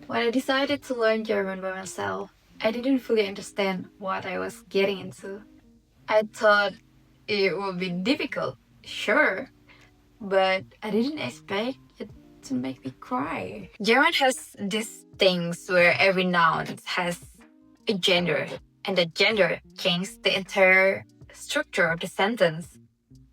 When I decided to learn German by myself, I didn't fully understand what I was getting into. I thought it would be difficult, sure, but I didn't expect it to make me cry. German has these things where every noun has a gender, and the gender changes the entire structure of the sentence.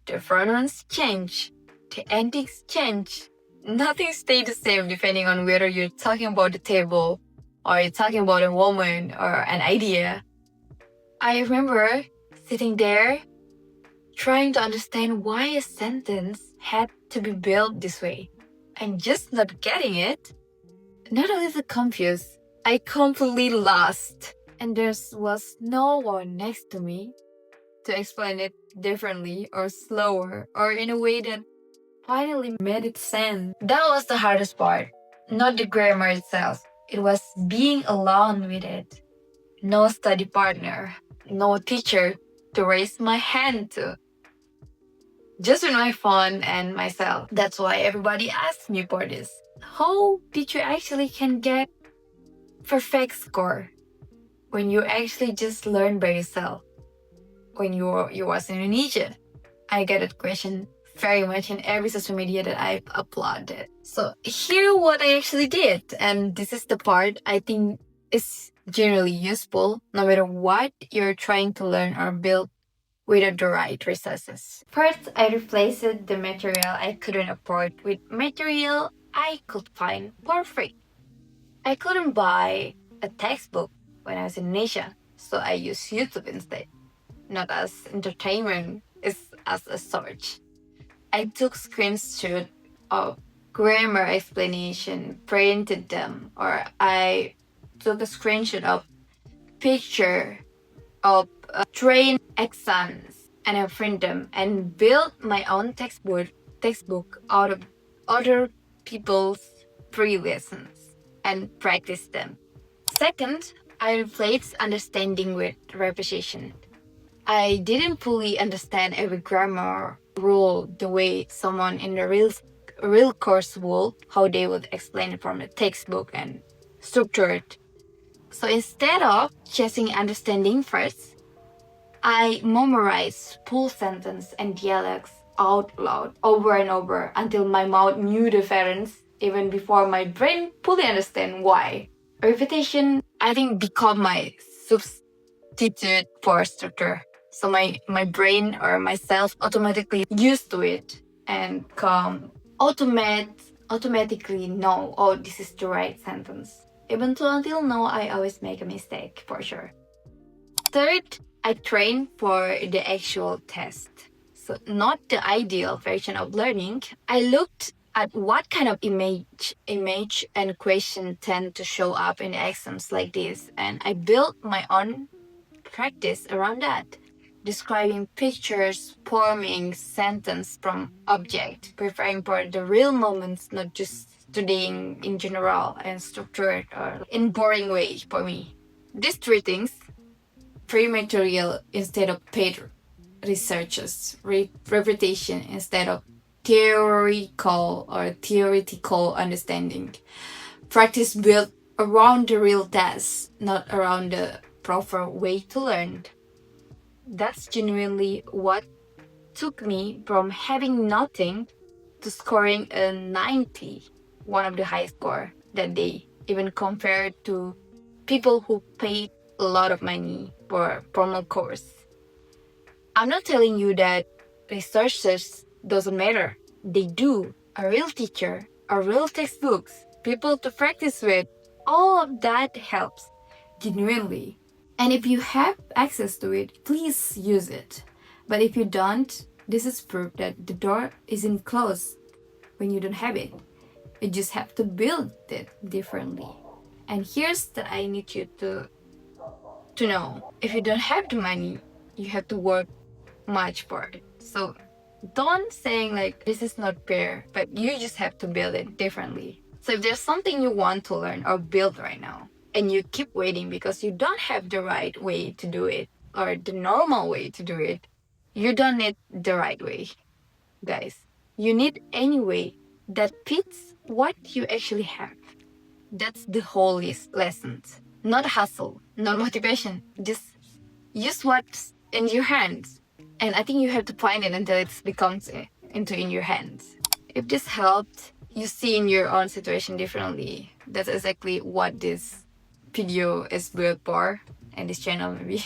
The pronouns change, the endings change. Nothing stays the same depending on whether you're talking about the table or you're talking about a woman or an idea. I remember sitting there trying to understand why a sentence had to be built this way and just not getting it. Not a little confused, I completely lost. And there was no one next to me to explain it differently or slower or in a way that finally made it sense. That was the hardest part, not the grammar itself. It was being alone with it. No study partner, no teacher to raise my hand to. Just with my phone and myself. That's why everybody asks me for this. How did you actually can get perfect score when you actually just learn by yourself? When you was in Indonesia, I get that question very much in every social media that I've uploaded. So here what I actually did, and this is the part I think is generally useful no matter what you're trying to learn or build without the right resources. First, I replaced the material I couldn't afford with material I could find for free. I couldn't buy a textbook when I was in Indonesia, so I used YouTube instead. Not as entertainment, it's as a search. I took screenshots of grammar explanation, printed them, or I took a screenshot of picture of train exams and I print them and built my own textbook out of other people's free lessons and practice them. Second, I replaced understanding with repetition. I didn't fully understand every grammar rule the way someone in the real course would, how they would explain it from the textbook and structure it. So instead of chasing understanding first, I memorized full sentence and dialects out loud over and over until my mouth knew the difference even before my brain fully understand why. Repetition, I think, become my substitute for structure. So my brain or myself automatically used to it and automatically know, oh, this is the right sentence. Even though until now, I always make a mistake for sure. Third, I train for the actual test. So not the ideal version of learning. I looked at what kind of image and question tend to show up in exams like this, and I built my own practice around that. Describing pictures, forming sentence from object, preparing for the real moments, not just studying in general and structured or in boring way for me. These three things, free material instead of paid researches, repetition instead of theoretical understanding, practice built around the real task, not around the proper way to learn. That's genuinely what took me from having nothing to scoring a 90, one of the highest score that day, even compared to people who paid a lot of money for a formal course. I'm not telling you that researchers doesn't matter. They do. A real teacher, a real textbooks, people to practice with, all of that helps, genuinely. And if you have access to it, please use it. But if you don't, this is proof that the door isn't closed when you don't have it. You just have to build it differently. And here's that I need you to know. If you don't have the money, you have to work much for it. So don't saying like this is not fair, but you just have to build it differently. So if there's something you want to learn or build right now, and you keep waiting because you don't have the right way to do it or the normal way to do it, you don't need the right way, guys. You need any way that fits what you actually have. That's the whole lesson. Not hustle, not motivation. Just use what's in your hands. And I think you have to find it until it becomes into in your hands. If this helped you see in your own situation differently, that's exactly what this video is built for, and this channel maybe.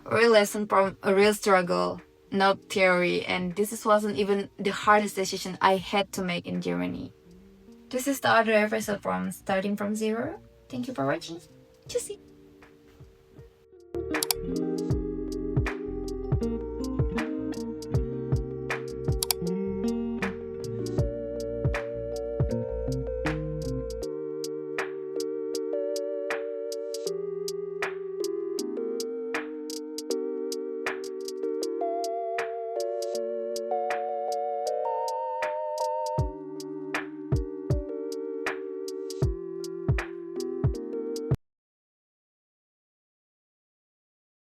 A real lesson from a real struggle, not theory, and wasn't even the hardest decision I had to make in Germany. This is the other episode from Starting from Zero. Thank you for watching. Tschüssi!